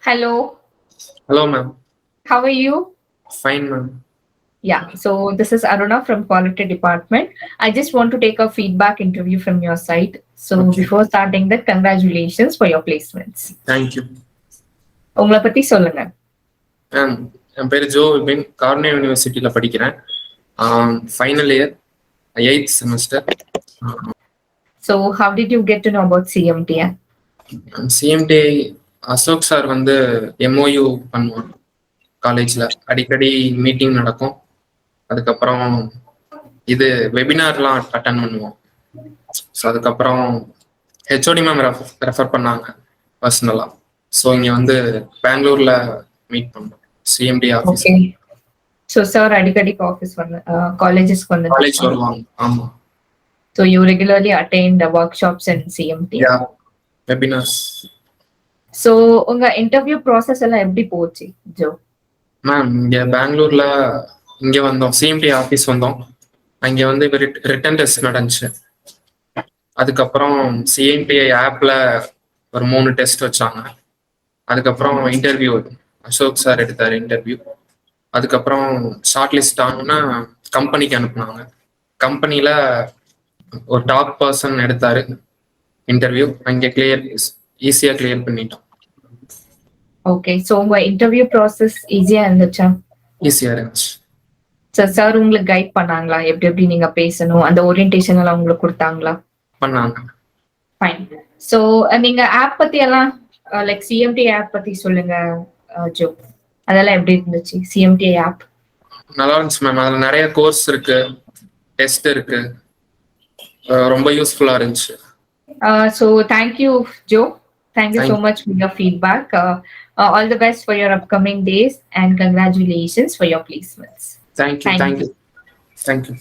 Hello, Hello, ma'am. how are you? Fine, ma'am. Yeah, so this is Aruna from Quality Department. I just want to take a feedback interview from your side. So Okay. before starting that, congratulations for your placements. Thank you. உங்களை பத்தி சொல்லுங்க. Ma'am என் பேர் Joe Vipin, கார்னே யூனிவர்சிட்டியில் படிக்கிறேன். Final year, 8th semester. So how did you get to know about CMTI? CMTI Ashok sir வந்து MOU பண்ணுவோம் காலேஜில். அடிக்கடி மீட்டிங் நடக்கும். அதுக்கப்புறம் இது வெபினார்லாம் அட்டன் பண்ணுவோம். ஸோ அதுக்கப்புறம் ஹெச்ஓடி மேம் ரெஃபர் பண்ணாங்க பர்சனலாக. ஸோ இங்கே வந்து பெங்களூரில் மீட் பண்ணோம் CMT office. Okay. So sir அடிக்கடிக்கு ஆஃபீஸ் வந்து காலேஜஸ்க்கு வந்து காலேஜ் வருவாங்க. ஆமாம். So you regularly attend the workshops in CMTI? Yeah, webinars. So உங்க இன்டர்வியூ ப்ராசஸ் எல்லாம் எப்படி போச்சு ஜோ? மேம் இங்கே பெங்களூர்ல இங்கே வந்தோம், சிஎம்டி ஆஃபீஸ் வந்தோம். அங்கே வந்து ரிட்டன் டெஸ்ட் நடந்துச்சு. அதுக்கப்புறம் சிஎம்டிஐ ஆப்ல ஒரு 3 டெஸ்ட் வச்சாங்க. அதுக்கப்புறம் இன்டர்வியூ அசோக் சார் எடுத்தார் இன்டர்வியூ. அதுக்கப்புறம் ஷார்ட் லிஸ்ட் ஆகணும்னா கம்பெனிக்கு அனுப்புனாங்க. கம்பெனியில் ஒரு டாப் பர்சன் எடுத்தாரு இன்டர்வியூ. அங்கே ஈஸியாக கிளியர் பண்ணிட்டோம். ஓகே, ஸோ உங்க இன்டர்வியூ ப்ராசஸ் ஈஸியா இருந்துச்சா? ஈஸியாக இருந்துச்சு. சார் உங்களுக்கு கைட் பண்ணாங்களா எப்படி எப்படி நீங்க பேசணும், அந்த ஓரியன்டேஷன் எல்லாம் உங்களுக்கு கொடுத்தாங்களா? பண்ணாங்க. ஃபைன். ஸோ நீங்க ஆப் பத்தி எல்லாம் லைக் சிஎம்டி ஆப் பத்தி சொல்லுங்க ஜோ. அதெல்லாம் எப்படி இருந்துச்சு சிஎம்டி ஆப்? நல்லா இருந்துச்சு மேம். அதில் நிறைய கோர்ஸ் இருக்கு, டெஸ்ட் இருக்கு, ரொம்ப யூஸ்ஃபுல்லா இருந்துச்சு. So thank you Joe. Thank you so much for your feedback. All the best for your upcoming days and congratulations for your placements. Thank you.